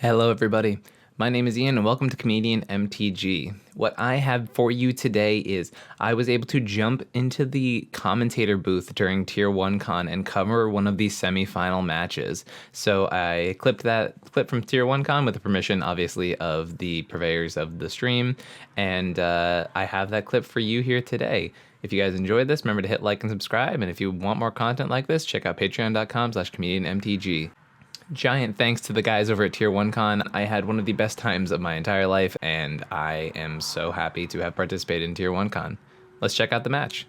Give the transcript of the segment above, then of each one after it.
Hello, everybody. My name is Ian, and welcome to Comedian MTG. What I have for you today is I was able to jump into the commentator booth during Tier 1 Con and cover one of these semi-final matches. So I clipped that clip from Tier 1 Con with the permission, obviously, of the purveyors of the stream, and I have that clip for you here today. If you guys enjoyed this, remember to hit like and subscribe, and if you want more content like this, check out patreon.com/comedianmtg. Giant thanks to the guys over at Tier 1 Con. I had one of the best times of my entire life, and I am so happy to have participated in Tier 1 Con. Let's check out the match.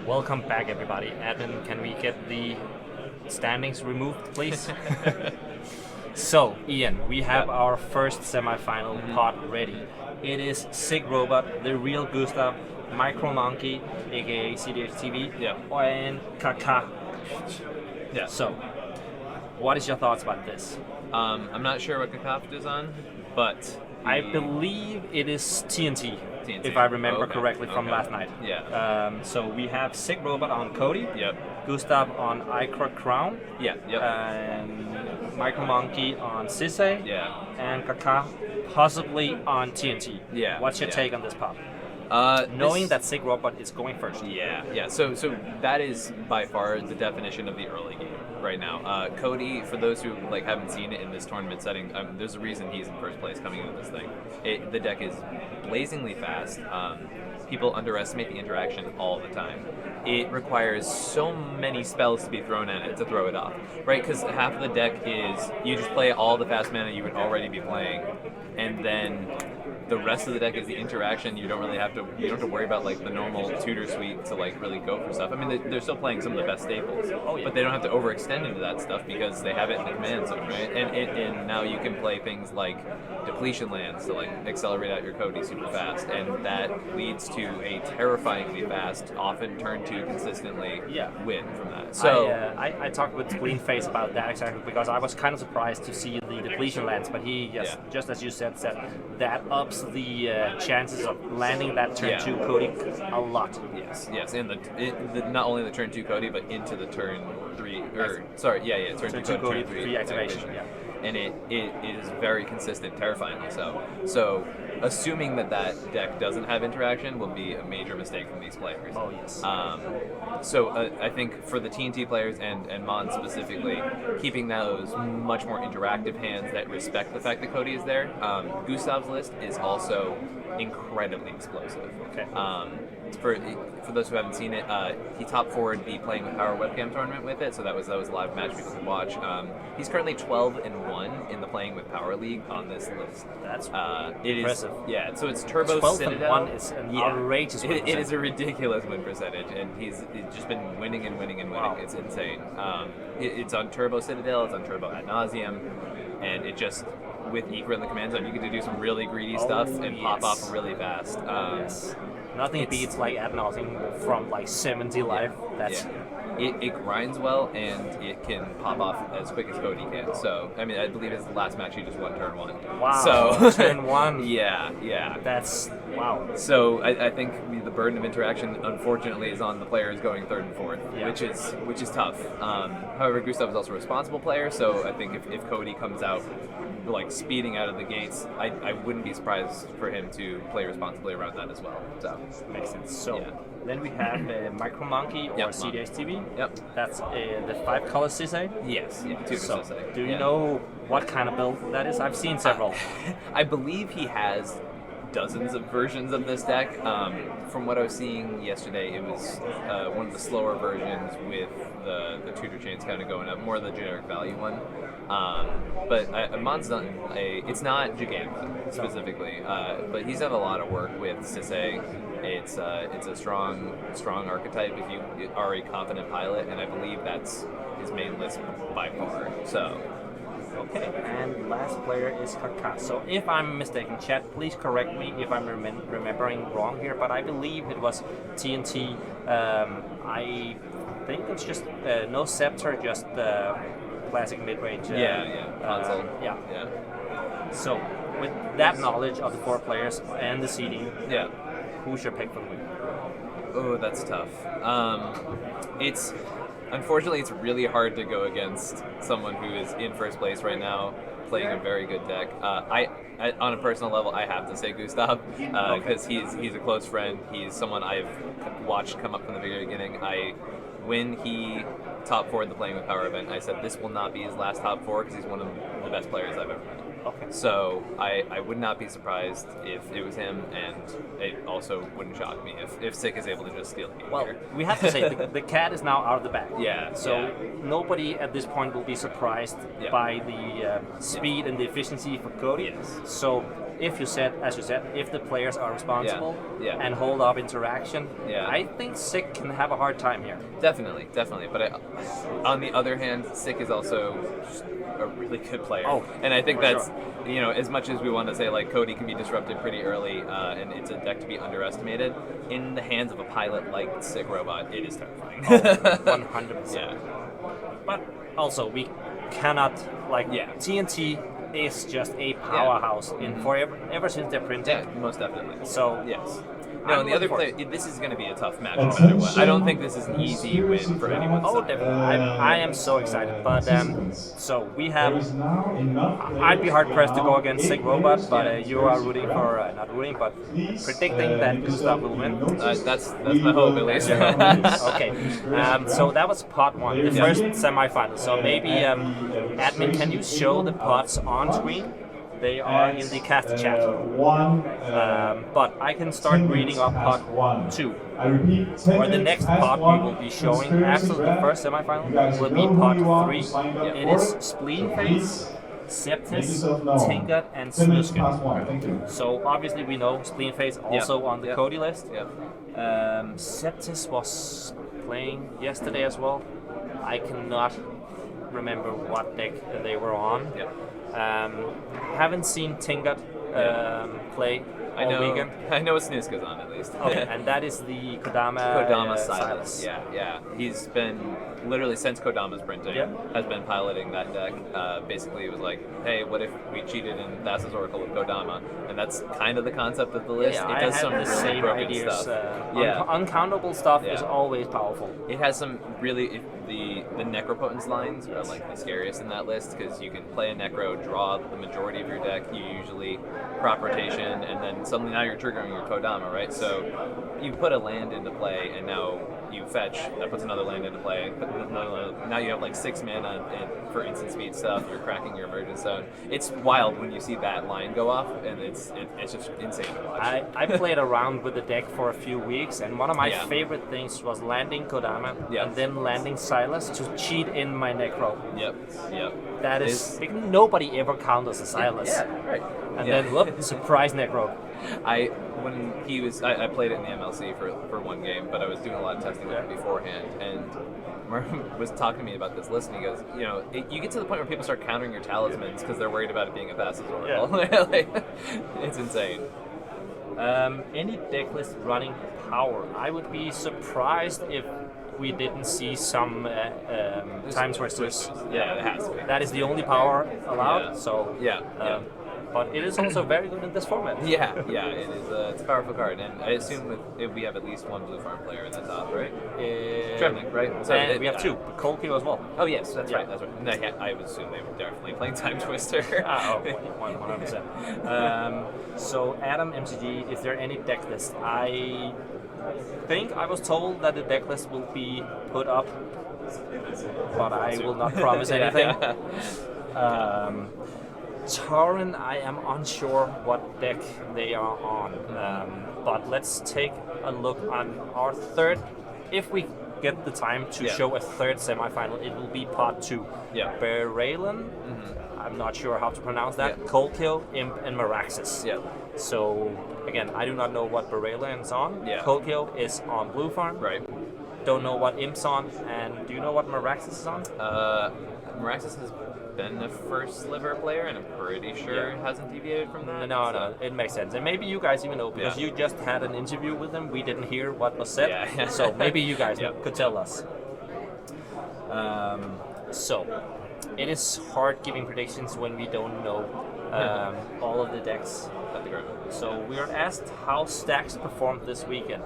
Welcome back, everybody. Admin, can we get the standings removed, please? So, Ian, we have our first semi-final pot ready. It is Sig Robot, the real Gustav, Micro Monkey, aka cEDH TV, and Kaka. Yeah. So, what is your thoughts about this? I'm not sure what Kakaf is on, but I believe it is TNT, if I remember correctly from last night. Yeah. So we have Sig Robot on Codie. Yep. Gustav on Ikra Kraum. Yeah. Yep. And Micro Monkey on Sisay. Yeah. And Kaka possibly on TNT. Yeah. What's your take on this pop? Knowing that Sig Robot is going first. Yeah. So that is by far the definition of the early game right now. Codie, for those who haven't seen it in this tournament setting, there's a reason he's in first place coming into this thing. The deck is blazingly fast. People underestimate the interaction all the time. It requires so many spells to be thrown at it to throw it off, right? Because half of the deck is you just play all the fast mana you would already be playing, and then the rest of the deck is the interaction. You don't have to worry about the normal tutor suite to really go for stuff. I mean, they're still playing some of the best staples, but they don't have to overextend into that stuff because they have it in the command zone, right? And now you can play things like depletion lands to accelerate out your Codie super fast, and that leads to a terrifyingly fast, often turn 2 consistently win from that. So I talked with Greenface about that exactly because I was kind of surprised to see the depletion lands, but he just as you said that ups the chances of landing that turn 2 Codie a lot. Yes, and not only the turn 2 Codie, but into the turn 3, turn 2 Codie, turn 3 activation. And it is very consistent, terrifying also. So assuming that deck doesn't have interaction will be a major mistake from these players. Oh yes. So I think for the TNT players and Mon specifically, keeping those much more interactive hands that respect the fact that Codie is there. Gustav's list is also incredibly explosive. Okay. For those who haven't seen it, he top forward the Playing with Power webcam tournament with it, so that was a live match people could watch. He's currently 12-1 in the Playing with Power League on this list. That's impressive. So it's Turbo 12 Citadel. And 1 is an outrageous win it is a ridiculous win percentage, and he's just been winning and winning and winning. Wow. It's insane. It's on Turbo Citadel, it's on Turbo Ad Nauseam, and it just, with Ikra in the command zone, you get to do some really greedy stuff and pop off really fast. Nothing beats Ad Nauseam from 70 life. It grinds well, and it can pop off as quick as Codie can. So, I mean, I believe his last match he just won turn 1. Wow. So, turn 1. Yeah. That's, wow. So, I think the burden of interaction, unfortunately, is on the players going 3rd and 4th, which is tough. However, Gustav is also a responsible player, so I think if Codie comes out speeding out of the gates, I wouldn't be surprised for him to play responsibly around that as well. So makes sense. So then we have Micro Monkey or cEDH TV. Yep. That's the 5-color Sisay. Yes. So do you know what kind of build that is? I've seen several. I believe he has dozens of versions of this deck. From what I was seeing yesterday, it was one of the slower versions with the tutor chains kind of going up, more the generic value one. But Mon's done it's not Giganta specifically, but he's done a lot of work with Sisay. It's a strong archetype if you are a confident pilot, and I believe that's his main list by far. So. Okay, and last player is Kaka. So if I'm mistaken, chat, please correct me if I'm remembering wrong here, but I believe it was TNT. I think it's just no Scepter, just classic mid-range. Console. So with that knowledge of the 4 players and the seeding, who's your pick for the win? Oh, that's tough. It's unfortunately it's really hard to go against someone who is in first place right now, playing a very good deck. I on a personal level, I have to say Gustav because he's a close friend. He's someone I've watched come up from the very beginning. When he top 4'd the Playing with Power event, I said this will not be his last top 4 because he's one of the best players I've ever met. Okay. So I would not be surprised if it was him, and it also wouldn't shock me if Sick is able to just steal the game Well, here. we have to say the cat is now out of the bag. Yeah. So nobody at this point will be surprised Yeah. by the speed and the efficiency for Codie. Yes. So if you said, as you said, if the players are responsible Yeah. and hold up interaction, Yeah. I think Sick can have a hard time here. Definitely. But on the other hand, Sick is also a really good player. Oh, and I think for that's, sure. as much as we want to say like Codie can be disrupted pretty early, and it's a deck to be underestimated, in the hands of a pilot like Sick Robot, it is terrifying. 100%. Yeah. But also, we cannot, Yeah. TNT is just a powerhouse in forever, ever since they're printed. Yeah, most definitely. So, Yes. No, I'm and the other looking player, this is going to be a tough match no matter what. I don't think this is an easy win for anyone. Oh, definitely. I am so excited. But so we have. I'd be hard pressed to go against Sick Robot, but you are rooting for not rooting, but predicting that Gustav will win. That's my hope at least. Okay. So that was pot 1, the first semifinal. So maybe admin, can you show the pots on screen? They are in the cast chat. But I can start reading up pot 2. Or the next pot we will be showing after the first semifinal will be pot 3. It is Spleen Face, Septis, Tinkat, and Snuskin. So obviously we know Spleen Face also on the Codie list. Septis was playing yesterday as well. I cannot remember what deck they were on. Haven't seen Tinkat play all weekend. I know Snuska's on at least. Okay, and that is the Kodama Silas. Yeah. He's been literally since Kodama's printing has been piloting that deck. Basically, it was like, hey, what if we cheated in Thras' Oracle with Kodama? And that's kind of the concept of the list. Yeah, it does I some had the really same broken ideas. stuff. Uncountable stuff is always powerful. It has some really the Necropotence lines are like the scariest in that list because you can play a Necro, draw the majority of your deck. You usually crop rotation, and then suddenly now you're triggering your Kodama, right? So you put a land into play, and now you fetch. That puts another land into play. Now you have like 6 mana for instant speed stuff. You're cracking your Emergence Zone. It's wild when you see that line go off, and it's just insane to watch. I played around with the deck for a few weeks, and one of my favorite things was landing Kodama and then landing Silas to cheat in my Necro. Yep. That is nobody ever counters a Silas. Yeah, right. And then whoop, surprise Necro. I played it in the MLC for one game, but I was doing a lot of testing with it beforehand, and Merv was talking to me about this list, and he goes, you get to the point where people start countering your talismans because they're worried about it being a Thras' Oracle. It's insane. Any deck list running power? I would be surprised if we didn't see some time twisters. Yeah, it has to be. That is the only power allowed. Yeah. So Yeah. But it is also very good in this format. Yeah, it is. It's a powerful card, and I assume if we have at least one blue farm player in the top, right? Tremnick, right? So and we have 2. Coldkill as well. Oh yes, that's right. No, I would assume they were definitely playing Time Twister. 100%. So Adam MCG, is there any deck list? I think I was told that the deck list will be put up, but I will not promise anything. Tauren, I am unsure what deck they are on, but let's take a look on our third. If we get the time to show a third semifinal, it will be part 2. Beralen, I'm not sure how to pronounce that. Coldkill, Imp, and Meraxes. So again, I do not know what Beralen is on. Coldkill is on blue farm. Right. Don't know what Imp's on, and do you know what Meraxes is on? Meraxes has been a first sliver player, and I'm pretty sure it hasn't deviated from that. No, it makes sense. And maybe you guys even know, because you just had an interview with him. We didn't hear what was said, so maybe you guys could tell us. So, it is hard giving predictions when we don't know all of the decks. At the ground. So we are asked how stacks performed this weekend.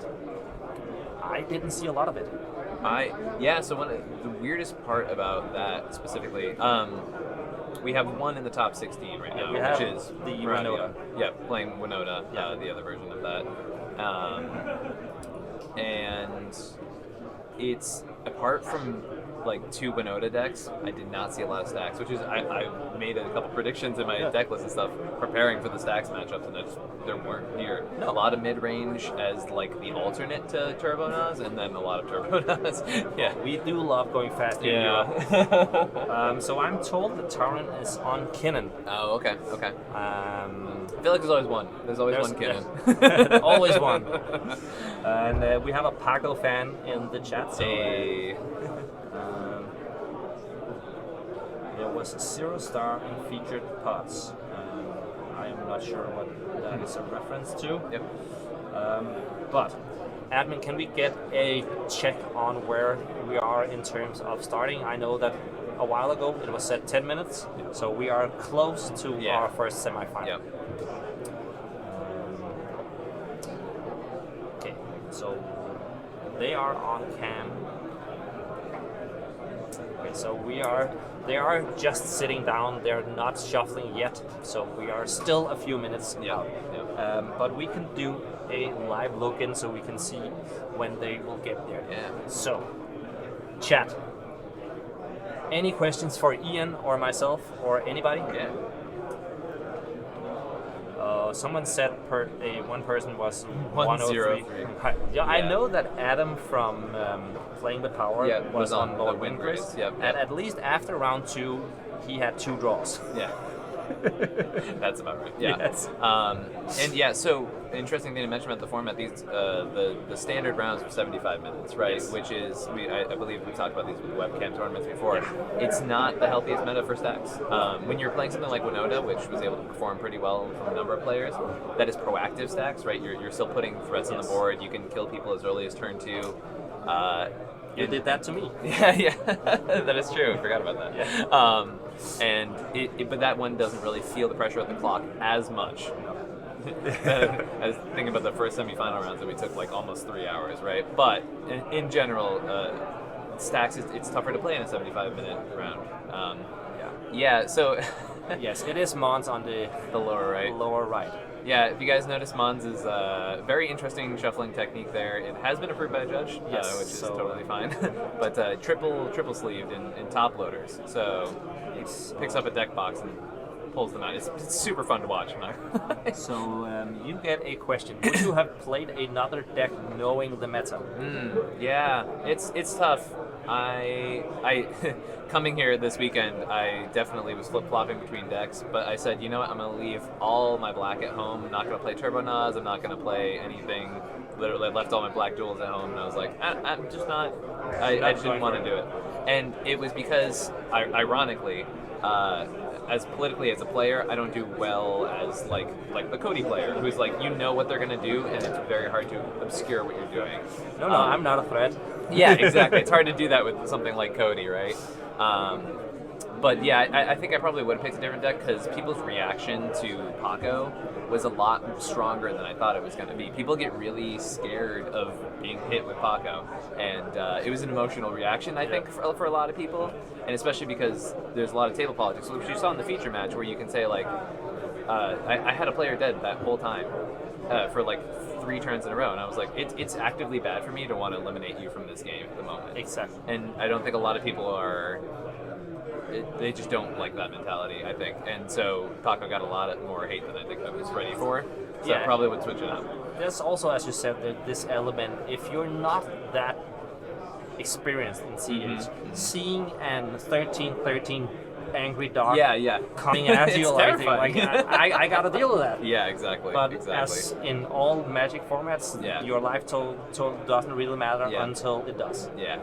I didn't see a lot of it. So the weirdest part about that specifically, we have one in the top 16 right now, which is the Winota. Playing Winota, the other version of that. And it's, apart from like 2 Winota decks, I did not see a lot of stacks, which is, I made a couple predictions in my deck list and stuff preparing for the stacks matchups, and there weren't near. A lot of mid-range as like the alternate to Turbo Nas, and then a lot of Turbo Nas. Yeah. We do love going fast in Europe. So I'm told the tournament is on Kinnan. Oh, okay. I feel like there's always one. There's always one Kinnan. Yeah. Always one. And we have a Paco fan in the chat. So, there was 0-star in featured pots. I am not sure what that is a reference to. Yep. But, admin, can we get a check on where we are in terms of starting? I know that a while ago it was set 10 minutes, so we are close to our first semifinal. Yep. Okay, so they are on cam. Okay, so they are just sitting down, they're not shuffling yet, so we are still a few minutes out. But we can do a live look-in so we can see when they will get there. So, chat. Any questions for Ian or myself or anybody? Someone said one person was 103. I know that Adam from Playing with Power was on lower win grades. And at least after round 2, he had 2 draws. That's about right. So interesting thing to mention about the format. These the standard rounds are 75 minutes, right? Yes. Which is I believe we talked about these with webcam tournaments before. It's not the healthiest meta for stacks. When you're playing something like Winota, which was able to perform pretty well from a number of players, that is proactive stacks, right? You're still putting threats on the board. You can kill people as early as turn 2. You did that to me. That is true. I forgot about that. But that one doesn't really feel the pressure of the clock as much. I was thinking about the first semifinal rounds that we took like almost 3 hours, right? But in general, stacks it's tougher to play in a 75-minute round. So yes, it is Mons on the lower right. Lower right. Yeah, if you guys notice, Mons is a very interesting shuffling technique there. It has been approved by a judge, which is totally fine. But triple sleeved in top loaders, so picks up a deck box and pulls them out. It's super fun to watch. So you get a question. Would you have played another deck knowing the meta? It's tough. I coming here this weekend, I definitely was flip-flopping between decks, but I said, you know what, I'm going to leave all my black at home. I'm not going to play Turbo Nas. I'm not going to play anything. Literally, I left all my black duels at home, and I was like, I'm just not. I just didn't want to do it. And it was because, ironically, as politically as a player, I don't do well as like the Codie player, who's like, you know what they're gonna do, and it's very hard to obscure what you're doing. No, I'm not a threat. Yeah, exactly. It's hard to do that with something like Codie, right? But yeah, I think I probably would have picked a different deck because people's reaction to Paco was a lot stronger than I thought it was going to be. People get really scared of being hit with Paco, and it was an emotional reaction, I think, for a lot of people, and especially because there's a lot of table politics, which you saw in the feature match, where you can say, like, I had a player dead that whole time for like 3 turns in a row, and I was like, it's actively bad for me to want to eliminate you from this game at the moment. Exactly. And I don't think a lot of people are... they just don't like that mentality, I think. And so Paco got a lot more hate than I think I was ready for. So I probably would switch it up. There's also, as you said, this element, if you're not that experienced in cEDH, seeing an 13-13 angry dog coming at you like I gotta deal with that. Yeah, exactly. But as in all Magic formats, your life total doesn't really matter until it does. Yeah.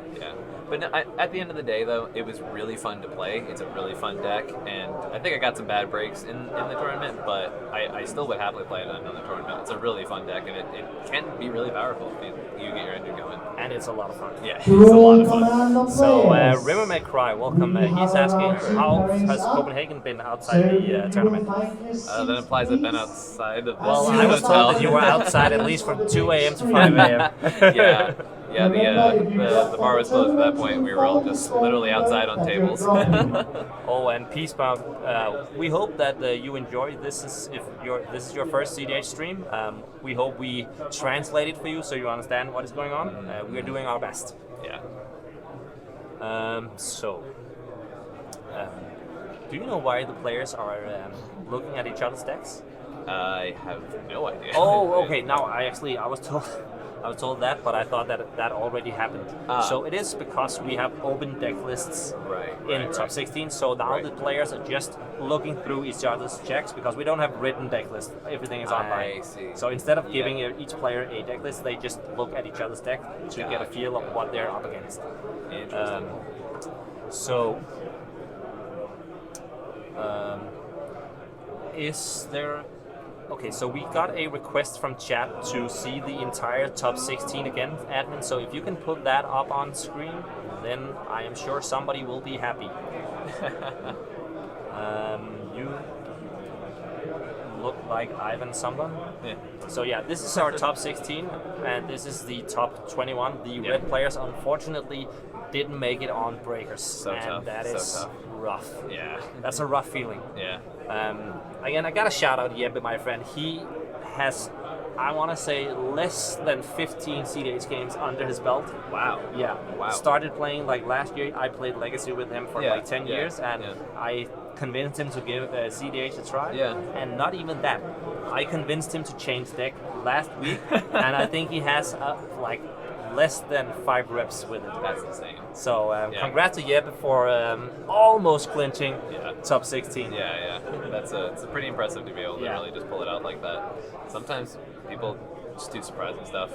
But no, at the end of the day, though, it was really fun to play. It's a really fun deck, and I think I got some bad breaks in the tournament, but I still would happily play it in another tournament. It's a really fun deck, and it can be really powerful if you get your engine going. And it's a lot of fun. Yeah, it's a lot of fun. So, Rimmer May Cry, welcome. He's asking, how has Copenhagen been outside the tournament? That implies I've been outside of this Well, I was told that you were outside at least from 2 a.m. to 5 a.m. Yeah, the bar was closed at that point. We were all just literally outside on tables. Oh, and Peace Bomb, we hope that you enjoy this. This is your first CEDH stream, we hope we translate it for you so you understand what is going on. We are doing our best. Yeah. Do you know why the players are looking at each other's decks? I have no idea. Oh, okay. Now I was told that, but I thought that already happened. So it is because we have open deck lists in top 16. So now the players are just looking through each other's checks because we don't have written deck lists. Everything is online. I see. So instead of giving each player a deck list, they just look at each other's deck to get a feel of what they're up against. Interesting. Is there... Okay, so we got a request from chat to see the entire top 16 again, admin. So if you can put that up on screen, then I am sure somebody will be happy. You look like Ivan someone. Yeah. So yeah, this is our top 16, and this is the top 21. The red players unfortunately didn't make it on breakers, that is rough. Yeah. That's a rough feeling. Yeah. Again, I gotta shout out Jeppe, my friend. He has, I want to say, less than 15 CEDH games under his belt. Wow. Yeah. Wow. Started playing like last year. I played Legacy with him for like 10 years, and I convinced him to give cEDH a try. Yeah. And not even that. I convinced him to change deck last week, and I think he has like less than 5 reps with it. That's insane. So congrats to Jeppe for almost clinching top 16. Yeah. It's pretty impressive to be able to really just pull it out like that. Sometimes people just do surprising stuff.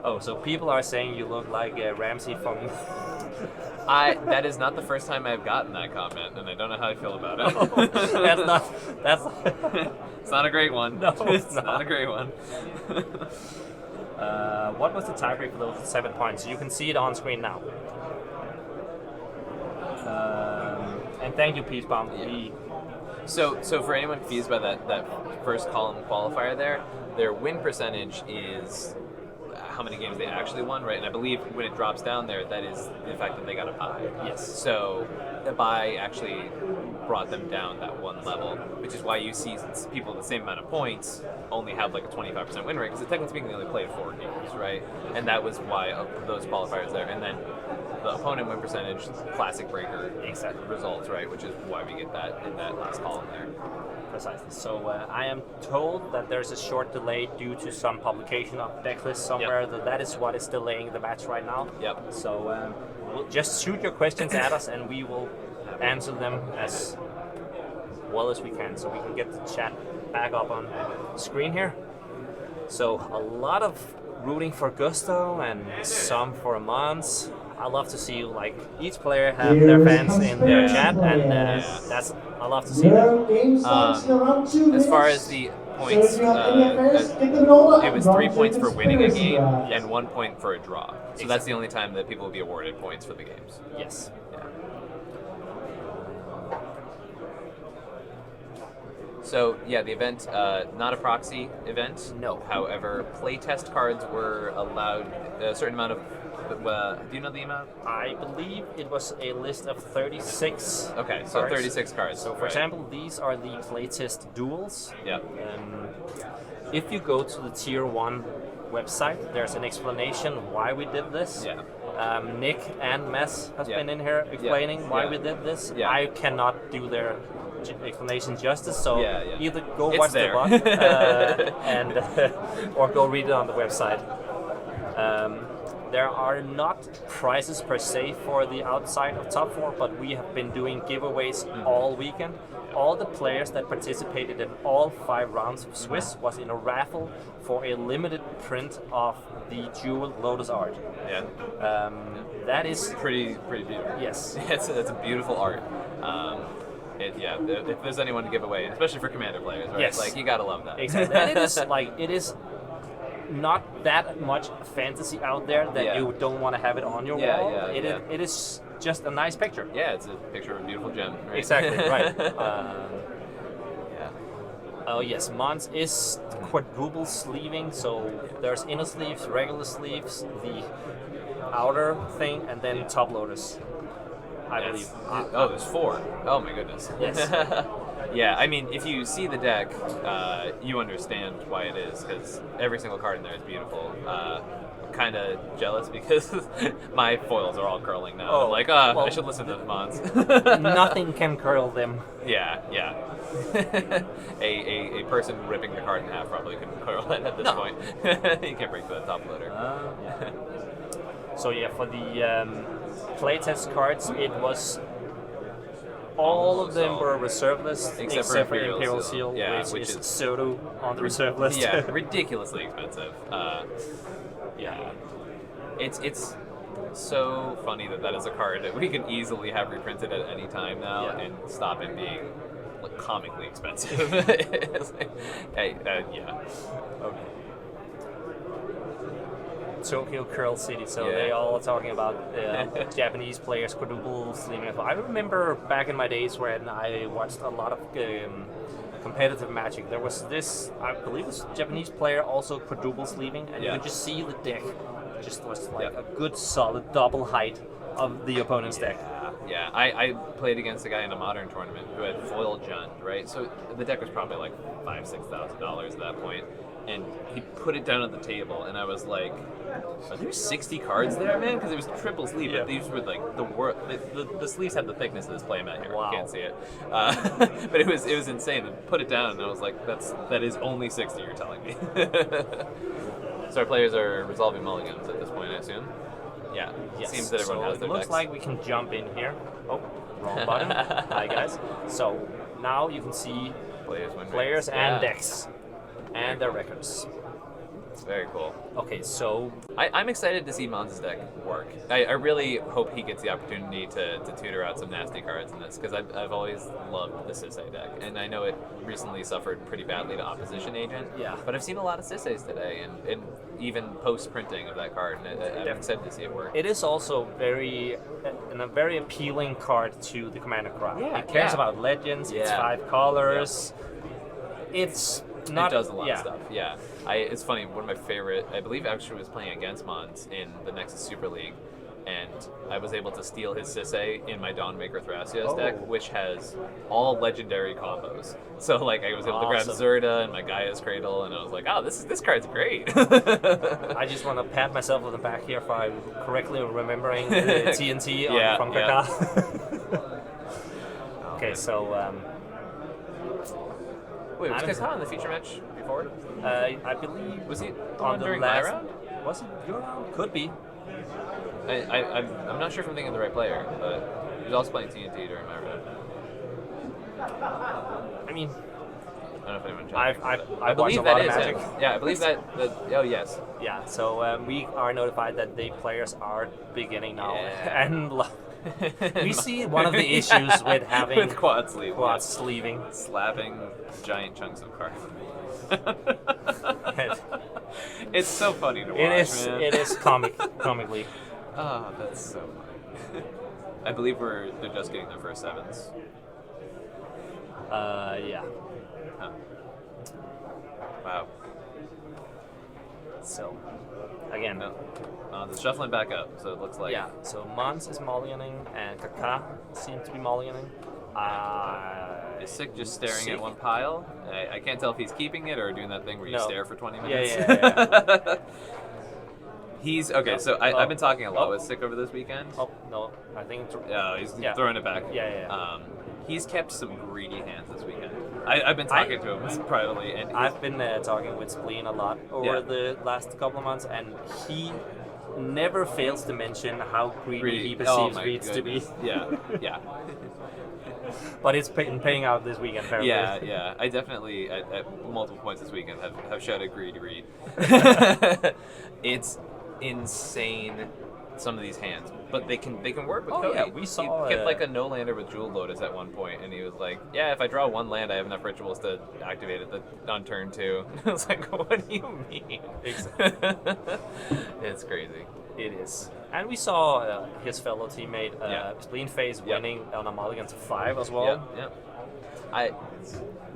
Oh, so people are saying you look like Ramsey from... That is not the first time I've gotten that comment, and I don't know how I feel about it. That's It's not a great one. No, it's not a great one. What was the tiebreak for those 7 points? You can see it on screen now. And thank you, Peace Bomb. Yeah. So for anyone confused by that first column qualifier there, their win percentage is how many games they actually won, right? And I believe when it drops down there, that is the fact that they got a bye. Yes. So the bye actually brought them down that one level, which is why you see people with the same amount of points only have like a 25% win rate, because technically speaking they only played 4 games, right? And that was why those qualifiers there. And then the opponent win percentage, classic breaker results, right? Which is why we get that in that last column there. Precisely. So I am told that there's a short delay due to some publication of deck list somewhere. That is what is delaying the match right now. Yep. So we'll just shoot your questions at us, and we will answer them as well as we can, so we can get the chat back up on screen here. So a lot of rooting for Gusto and some for Mons. I love to see like each player have their fans in their chat, and I love to see that. As far as the points, it was 3 points for winning a game and 1 point for a draw. So that's the only time that people will be awarded points for the games. Yes. Yeah. So yeah, the event, not a proxy event. No. However, playtest cards were allowed a certain amount of. Do you know the amount? I believe it was a list of 36. Okay, so cards. 36 cards. So for example, these are the playtest duels. Yeah. If you go to the Tier 1 website, there's an explanation why we did this. Yeah. Nick and Mess has been in here explaining why we did this. Yeah. I cannot do their explanation justice, so either go It's watch there. the VOD and or go read it on the website. There are not prizes per se for the outside of top 4, but we have been doing giveaways all weekend. All the players that participated in all 5 rounds of Swiss was in a raffle for a limited print of the Jewel Lotus art. Yeah. That is pretty beautiful. Yes. It's a beautiful art. If there's anyone to give away, especially for Commander players, right? Yes. Like you gotta love that. Exactly. And it is not that much fantasy out there that you don't want to have it on your wall. It is just a nice picture. Yeah, it's a picture of a beautiful gem. Right? Exactly, right. Yeah. Oh yes, Mons is quadruple sleeving, so there's inner sleeves, regular sleeves, the outer thing, and then top loaders, I believe. Oh, there's 4. Oh my goodness. Yes. Yeah, I mean, if you see the deck, you understand why it is, because every single card in there is beautiful. I'm kind of jealous because my foils are all curling now. Oh, I'm like, well, I should listen to the Mons. Nothing can curl them. Yeah. a person ripping the card in half probably couldn't curl it at this point. You can't break the top loader. Yeah. So yeah, for the playtest cards, it was all of them were reserve list except for Imperial Seal, yeah, which is pseudo on the reserve list. Yeah, ridiculously expensive. Yeah, it's so funny that is a card that we can easily have reprinted at any time now and stop it being like comically expensive. It's like, hey, yeah. Okay. Tokyo Curl City, so they all are talking about Japanese players quadruple sleeving as well. I remember back in my days when I watched a lot of competitive Magic, there was this, I believe it was a Japanese player also quadruple sleeving, and you could just see the deck just was like a good solid double height of the opponent's deck. Yeah, I played against a guy in a modern tournament who had foil Jund, right? So the deck was probably like $5,000-$6,000 at that point. And he put it down on the table, and I was like, "Are there 60 cards there, man?" Because it was triple sleeve, but these were like the sleeves had the thickness of this playmat here. Wow. You can't see it, but it was insane. And put it down, and I was like, that is only 60. You're telling me. So our players are resolving mulligans at this point, I assume. Yeah. Yes. Seems that everyone has their it looks decks. like we can jump in here. Oh, wrong button. Hi guys. So now you can see players and decks. And their records. It's very cool. Okay, so I'm excited to see Mons' deck work. I really hope he gets the opportunity to tutor out some nasty cards in this, because I've always loved the Sisay deck, and I know it recently suffered pretty badly to Opposition Agent. Yeah. But I've seen a lot of Sisays today, and even post printing of that card, and I'm excited to see it work. it is also a very appealing card to the Commander crowd. Yeah, It cares about legends. It's 5 colors. It's not. It does a lot of stuff. Yeah. It's funny. One of my favorite. I believe actually was playing against Mons in the Nexus Super League, and I was able to steal his Sisay in my Dawnmaker Thrasios deck, which has all legendary combos. So like I was able to grab Zerda and my Gaia's Cradle, and I was like, oh, this card's great. I just want to pat myself on the back here for I'm correctly remembering the TNT from Kaka. Okay, so. Wait, was Kaka in the feature match before? I believe Was he on the during last my round? Was it your round? Could be. I'm not sure if I'm thinking of the right player, but he was also playing TNT during my round. I mean, I don't know if anyone checked. I believe watched a lot that of is Magic. him. Yeah, I believe that. Oh yes. Yeah, so we are notified that the players are beginning now, and we see one of the issues with having with quad sleeve, sleeving, slapping giant chunks of card. It's so funny to watch. Man. It is comically. Oh, that's so funny. I believe they're just getting their first 7s. Yeah. Huh. Wow. So, again. No. It's shuffling back up, so it looks like... Yeah, so Mons is mulliganing, and Kaka seems to be mulliganing. Is Sick just staring at one pile? I can't tell if he's keeping it or doing that thing where you stare for 20 minutes. Yeah. He's... Okay, so I've been talking a lot with Sick over this weekend. Oh, no, I think... He's throwing it back. Yeah. He's kept some greedy hands this weekend. I've been talking to him privately, and I've been talking with Spleen a lot over the last couple of months, and he never fails to mention how greedy he perceives reads to be. Yeah. But it's paying out this weekend, apparently. Yeah. I definitely, at multiple points this weekend, have shouted greedy read. It's insane, some of these hands, but they can work with Codie. Yeah, we saw he kept like a no-lander with Jewel Lotus at one point, and he was like, yeah, if I draw one land, I have enough rituals to activate it on turn 2. I was like, what do you mean? Exactly. It's crazy. It is. And we saw his fellow teammate Spleenface Yep. winning on a mulligan to 5 as well. Yeah.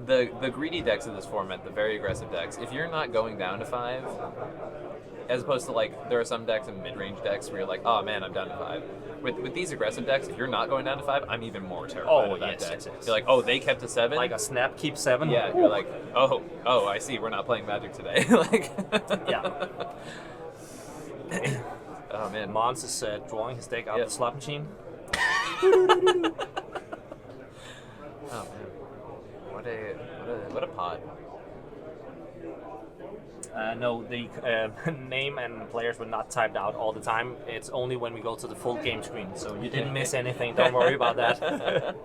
The greedy decks of this format, the very aggressive decks, if you're not going down to 5, as opposed to like there are some decks in mid-range decks where you're like, oh man, I'm down to 5. With these aggressive decks, if you're not going down to 5, I'm even more terrified of that deck. Yes. You're like, oh, they kept to 7. Like a snap keep 7. Yeah, you're like, oh, I see. We're not playing Magic today. Like, Yeah. oh man, Mons is drawing his deck out of the slot machine. Oh man, what a pod. No, the name and players were not typed out all the time. It's only when we go to the full game screen, so you didn't miss anything. Don't worry about that.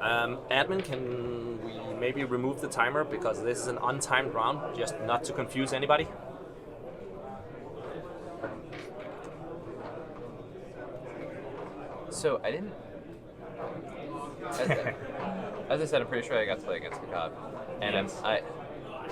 Admin, can we maybe remove the timer because this is an untimed round, just not to confuse anybody? So I didn't. As I said, I'm pretty sure I got to play against Kakab, and Yes.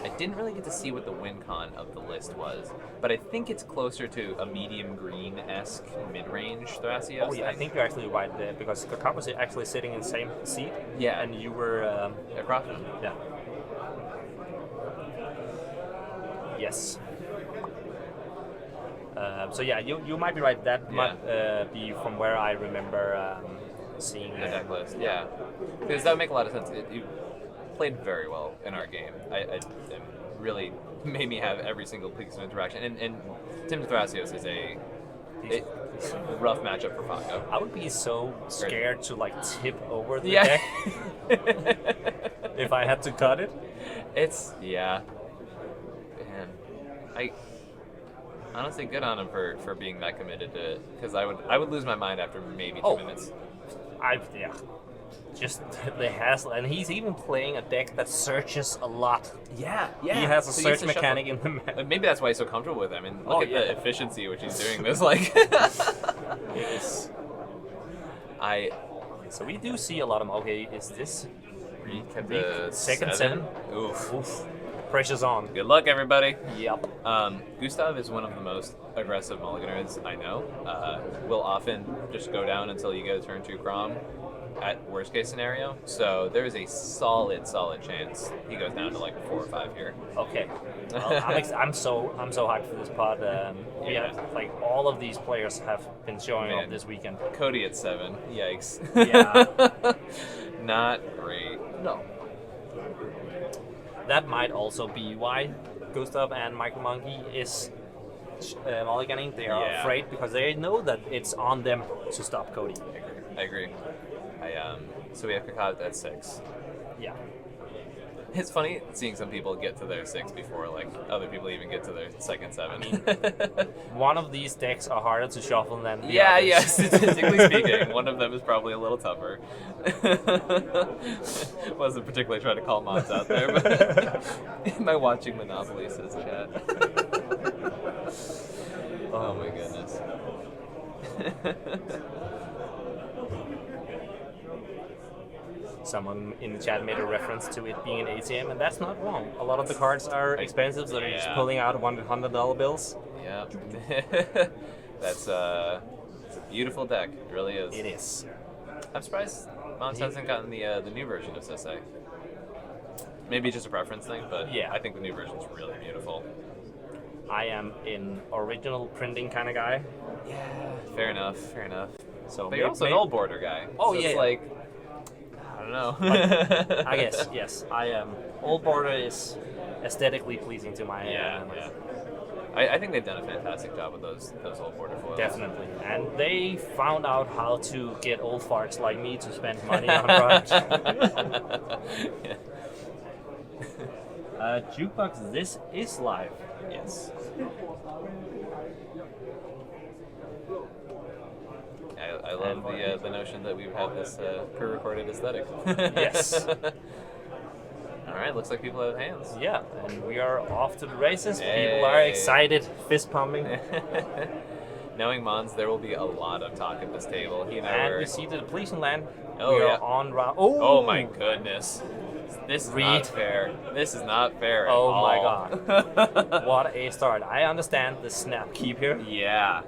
I didn't really get to see what the win con of the list was, but I think it's closer to a medium green-esque mid-range Thrasios. Oh yeah, I think you're actually right there because Kakab was actually sitting in the same seat. Yeah. And you were. Ikra. Yeah. Yes. So yeah, you might be right. That might be from where I remember seeing The deck list, yeah, because that would make a lot of sense. You played very well in our game. It really made me have every single piece of interaction. And Tymna Thrasios is a rough matchup for Paco. I would be so scared to like tip over the Yeah. deck if I had to cut it. Man, I honestly good on him for being that committed to it, because I would lose my mind after maybe 2 minutes. Just the hassle, and he's even playing a deck that searches a lot. Yeah. He has a So search to mechanic shuffle. in the map. Maybe that's why he's so comfortable with him. And look at the efficiency which he's doing this. Like, So we do see a lot of. Okay, is this kept Reek? the Second 7? Oof. Pressure's on? Good luck, everybody. Yep. Gustav is one of the most aggressive mulliganers I know. Will often just go down until you get a turn 2 Kraum at worst case scenario. So there's a solid chance he goes down to like 4 or 5 here. Okay. Well, I'm so hyped for this pod. Yeah. Like all of these players have been showing Man. up this weekend. Codie at 7. Yikes. Yeah. Not great. No. That might also be why Gustav and Michael Monkey is mulliganing. They are afraid because they know that it's on them to stop Codie. I agree. So we have Kakad at 6. Yeah. It's funny seeing some people get to their 6 before like other people even get to their second 7. One of these decks are harder to shuffle than the others. Yeah, statistically speaking, one of them is probably a little tougher. Wasn't particularly trying to call mods out there, but am I watching Monopoly, says chat. Oh my goodness. Someone in the chat made a reference to it being an ATM, and that's not wrong. A lot of the cards are expensive, so they're just pulling out $100 bills. Yeah. It's a beautiful deck. It really is. It is. I'm surprised Mons hasn't gotten the new version of Sisay. Maybe just a preference thing, but Yeah. I think the new version is really beautiful. I am an original printing kind of guy. Yeah, fair enough. So But you're also an old border guy. Oh, so yeah. It's like, I don't know. I guess, yes. I am. Old border is aesthetically pleasing to my Yeah. I think they've done a fantastic job with those old border foils. Definitely. And they found out how to get old farts like me to spend money on products. Yeah. Jukebox, this is live. Yes. I love the notion that we've had this pre-recorded aesthetic. Yes. All right, looks like people have hands. Yeah, and we are off to the races. Hey. People are excited, fist pumping. Knowing Mons, there will be a lot of talk at this table. He and I And were. we see the depletion land. Oh, we yeah. are on route. Oh my goodness. This is Reed. not fair. This is not fair at Oh my all. god. What a start. I understand the snap keep here. Yeah.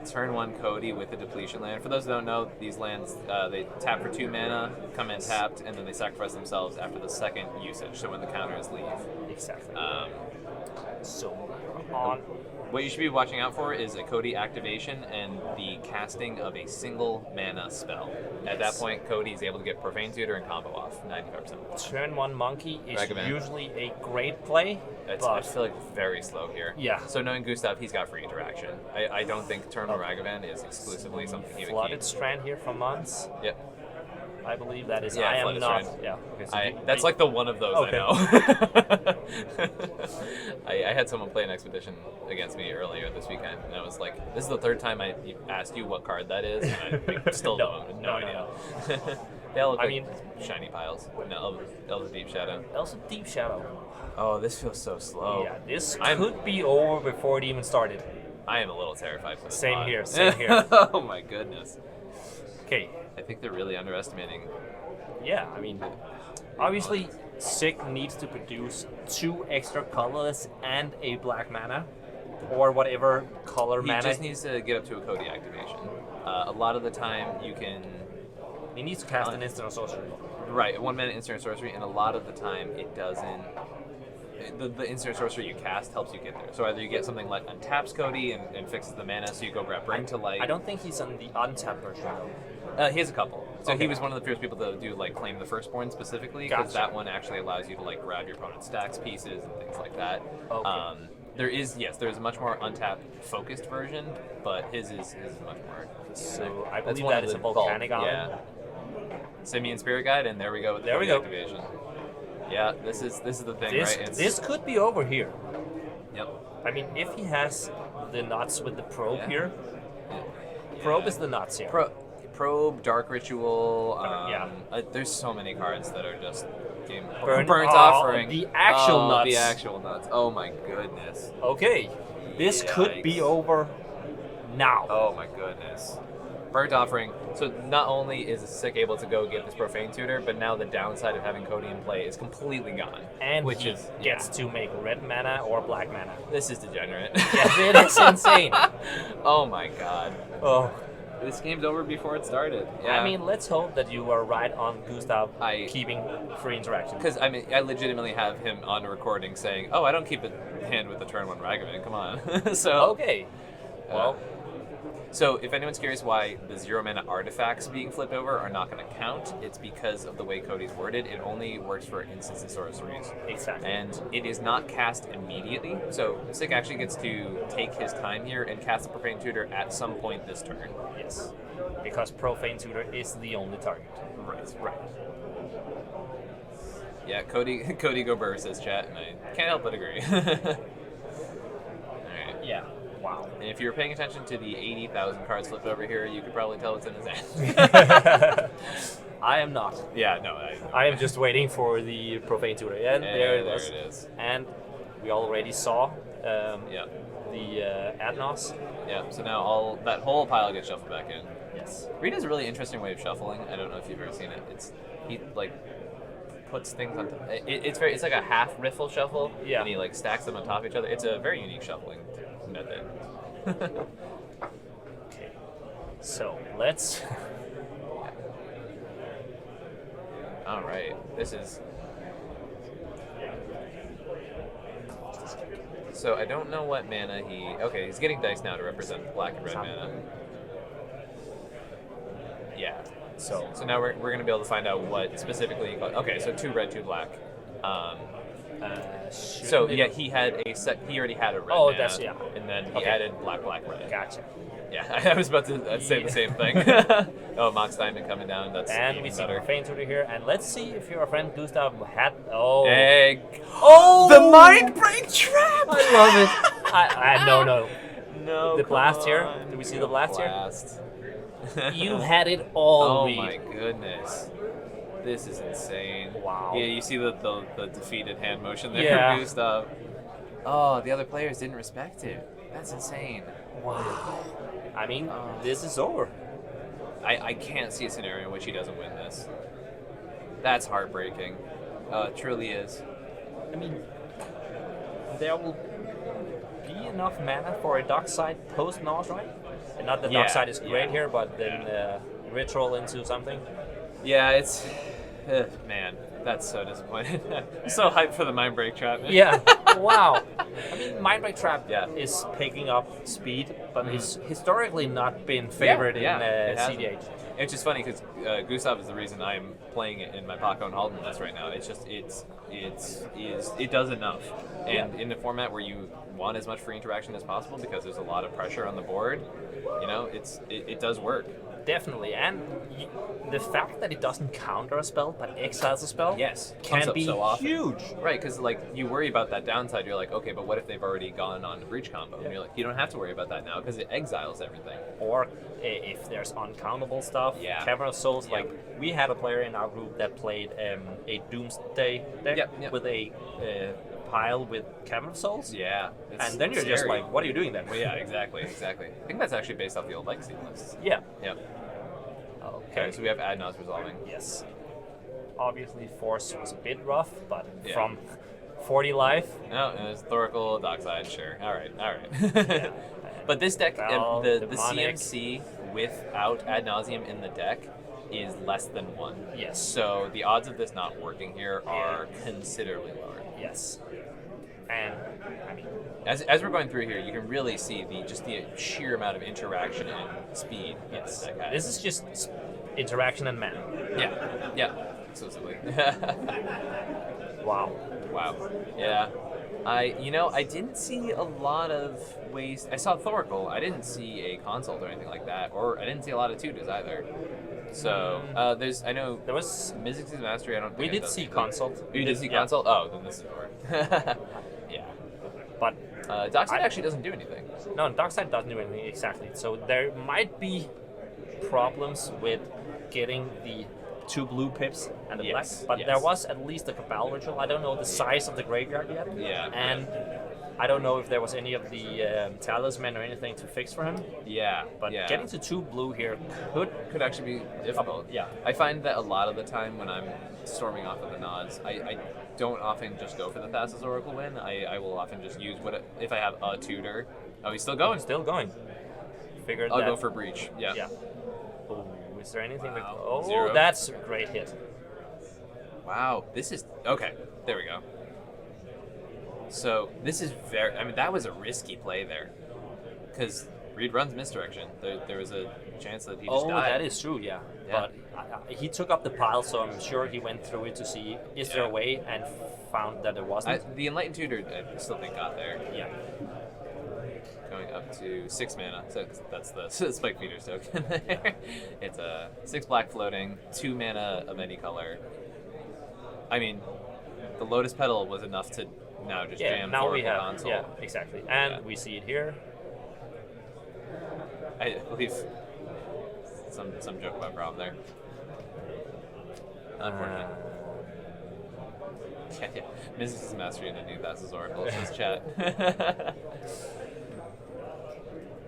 Turn 1 Codie with the depletion land. For those who don't know, these lands, they tap for 2 mana, come in tapped, and then they sacrifice themselves after the second usage, so when the counters leave. Exactly. So, on. what you should be watching out for is a Codie activation and the casting of a single mana spell. At that point, Codie is able to get Profane Tutor and combo off 95%. Turn 1 Monkey is Recommend. usually a great play. I but feel like very slow here. Yeah. So knowing Gustav, he's got free interaction. I don't think Turn 1 Ragavan is exclusively something he would Flooded keep. Strand here from Mons. Yep. I believe that is. Yeah, I am Flooded not. Strand. Yeah. Okay, so That's like the one of those Okay. I know. I had someone play an expedition against me earlier this weekend, and I was like, "This is the third time I asked you what card that is, and I still no idea." They all look like shiny piles. No, Elves of Deep Shadow. Also Deep Shadow. Oh, this feels so slow. Yeah, this could be over before it even started. I am a little terrified for this. Same mod. here. Same here. Oh my goodness. Okay. I think they're really underestimating. Yeah, I mean, obviously, Sig needs to produce 2 extra colorless and a black mana, or whatever color He mana. just needs to get up to a Codie activation. A lot of the time, you can. He needs to cast an instant or sorcery. Right, 1 mana instant sorcery, and a lot of the time it doesn't. The instant sorcery you cast helps you get there. So either you get something like untaps Codie and fixes the mana, so you go grab Bring to Light. I don't think he's on the untapped version though. He has a couple. So Okay. he was one of the first people to do like Claim the Firstborn specifically, because that one actually allows you to like grab your opponent's stacks pieces and things like that. Okay. There's a much more untapped focused version, but his is much more. So I That's believe one that of is a the volcanic bulk, island. Yeah. Simian Spirit Guide, and there we go with the There we Codie go. activation. Yeah, this is the thing, This, right? this could be over here. Yep. I mean, if he has the nuts with the probe Yeah. here, probe is the nuts here. Probe, Dark Ritual. Yeah. There's so many cards that are just game. Burnt- Burnt oh, Offering. the actual nuts. The actual nuts. Oh my goodness. Okay, this could be Yikes. over now. Oh my goodness. Burnt Offering. So not only is Sick able to go get this Profane Tutor, but now the downside of having Codie in play is completely gone. And which he is gets to make red mana or black mana. This is degenerate. Yes, it is insane. Oh my god. Oh, This game's over before it started. Yeah. I mean, let's hope that you were right on Gustav I- keeping free interaction. Because I mean, I legitimately have him on recording saying, "Oh, I don't keep a hand with the turn 1 Ragavan. Come on." So Okay. Well, so if anyone's curious why the 0 mana artifacts being flipped over are not going to count, it's because of the way Codie's worded. It only works for instants and sorceries, exactly. and it is not cast immediately. So Sick actually gets to take his time here and cast the Profane Tutor at some point this turn. Yes. Because Profane Tutor is the only target. Right. Yeah, Codie go burr, says chat, and I can't help but agree. Alright. Yeah. Wow. And if you were paying attention to the 80,000 cards flipped over here, you could probably tell what's in his hand. I am not. Yeah, no. I am just waiting for the Profane Tutor. And there it is. There it is. And we already saw Yeah. the Adnos. Yeah, so now that whole pile gets shuffled back in. Yes. Reed has a really interesting way of shuffling. I don't know if you've ever seen it. He like puts things on. It's like a half riffle shuffle. Yeah. And he like stacks them on top of each other. It's a very unique shuffling method. Okay. So let's. All right, this is. So I don't know what mana he. Okay, he's getting dice now to represent black and red mana. Yeah. So now we're gonna be able to find out what specifically. Okay, so 2 red, 2 black. So yeah, he had he already had a red. Oh, mana, that's yeah. And then he Okay. added black, red. Gotcha. Yeah, I was about to say the same thing. Oh, Mox Diamond coming down. That's And even we see better. Profane Tutor here, and let's see if your friend Gustav had. Oh. Egg. Oh. The mind break trap. I love it. I no. No. The come blast here? on. Do we see the blast here? Blast. You had it all. Oh Reed. my goodness. This is insane. Wow. Yeah, you see the defeated hand motion there Yeah. from Gustav. Oh, the other players didn't respect it. That's insane. Wow. I mean, this is over. I can't see a scenario in which he doesn't win this. That's heartbreaking. Truly is. I mean, there will be enough mana for a dark side post Nars, right? And not that dark side is great here, but then ritual into something. Yeah, it's man, that's so disappointing. I'm so hyped for the Mind Break Trap. Man. Yeah, wow. I mean, Mind Break Trap is picking up speed, but it's historically not been favored in cEDH. It's just funny because Gustav is the reason I'm playing it in my Paco and Halden list right now. It's just it does enough, and in the format where you want as much free interaction as possible because there's a lot of pressure on the board, you know, it does work. Definitely, and the fact that it doesn't counter a spell but exiles a spell, can be so huge. Right, because like you worry about that downside. You're like, okay, but what if they've already gone on the breach combo? And you're like, you don't have to worry about that now because it exiles everything. Or if there's uncountable stuff, Cavern of Souls. Like we had a player in our group that played a Doomsday deck with a pile with Cavern of Souls. Yeah, and then you're just like, what are you doing then? Well, yeah, exactly. I think that's actually based off the old Legacy lists. Yeah. Yep. Okay, so we have Adnos resolving. Yes. Obviously, Force was a bit rough, but from 40 life. No, it was Thoracle, Dockside, sure. All right. But this deck, the CMC without Ad Nauseam in the deck is less than 1. Yes. So the odds of this not working here are considerably lower. Yes. And I mean, as we're going through here, you can really see the sheer amount of interaction and speed. Yes. This is just interaction and mana. Yeah. Exclusively. Wow. Yeah. I didn't see a lot of ways. I saw Thoracle. I didn't see a consult or anything like that, or I didn't see a lot of tutus either. So I know there was Mizzix's Mastery. I don't. We did see consult. You did see consult. Oh, then this is hard. Yeah. But Dockside actually doesn't do anything. No, Dockside doesn't do anything exactly. So there might be problems with getting the 2 blue pips and the black, but there was at least a Cabal Ritual. I don't know the size of the graveyard yet. Yeah. And I don't know if there was any of the talisman or anything to fix for him. Yeah. But getting to 2 blue here could actually be difficult. Yeah. I find that a lot of the time when I'm storming off of the nods, I don't often just go for the fastest Oracle win. I will often just use if I have a tutor. Oh, he's still going. Still going. Figured I'll go for breach. Yeah. Oh, is there anything? Wow. 0. That's a great hit. Wow, this is okay. There we go. So this is that was a risky play there, because Reed runs misdirection. There was a chance that he just died. Oh, that is true. Yeah. But he took up the pile, so I'm sure he went through it to see is there a way, and found that there wasn't. The Enlightened Tutor, I still think got there. Yeah. Going up to 6 mana, so that's the Spike Feeders token there. It's a 6 black floating, 2 mana of any color. I mean, the Lotus Petal was enough to now just jam now for we have console. Yeah, exactly, and we see it here. I believe some joke about Kraum there. Unfortunate. Yeah. Mrs. Mastery and the new Thras Oracle. Says chat.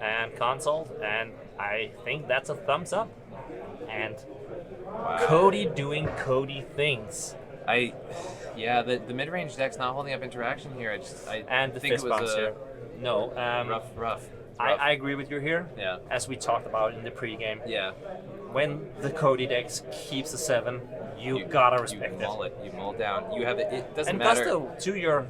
And console, and I think that's a thumbs up. And Wow. Codie doing Codie things. The mid-range deck's not holding up interaction here. I The think fist it was bounce here. No, rough. I agree with you here. Yeah. As we talked about in the pregame. Yeah. When the Codie deck keeps a 7, you gotta respect you mull it. You mull down. You have it. It doesn't and matter. And Gusto, to your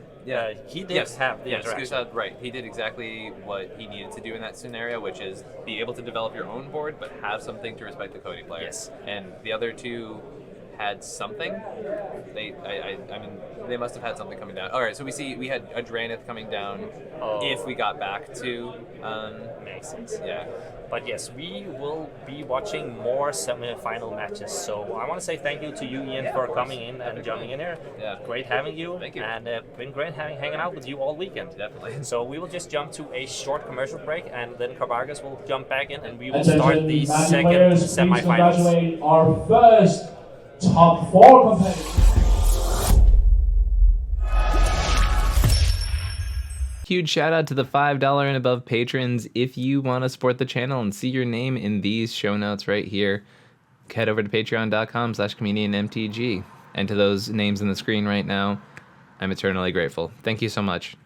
he did have the interaction. Gustav, right. He did exactly what he needed to do in that scenario, which is be able to develop your own board, but have something to respect the Codie player. Yes. And the other two had something. I mean, they must have had something coming down. All right, so we had a Draenith coming down. If we got back to makes sense. Yeah. But yes, we will be watching more semi-final matches. So I want to say thank you to you, Ian, for coming in and jumping in here. Yeah. Great having you. Thank you. And been great hanging out with you all weekend. Definitely. So we will just jump to a short commercial break, and then Carvargas will jump back in, and we will start the second semi-finals. Congratulate our first top 4 competitors. Huge shout out to the $5 and above patrons. If you want to support the channel and see your name in these show notes right here, head over to patreon.com/comedianmtg. and to those names in the screen right now, I'm eternally grateful. Thank you so much.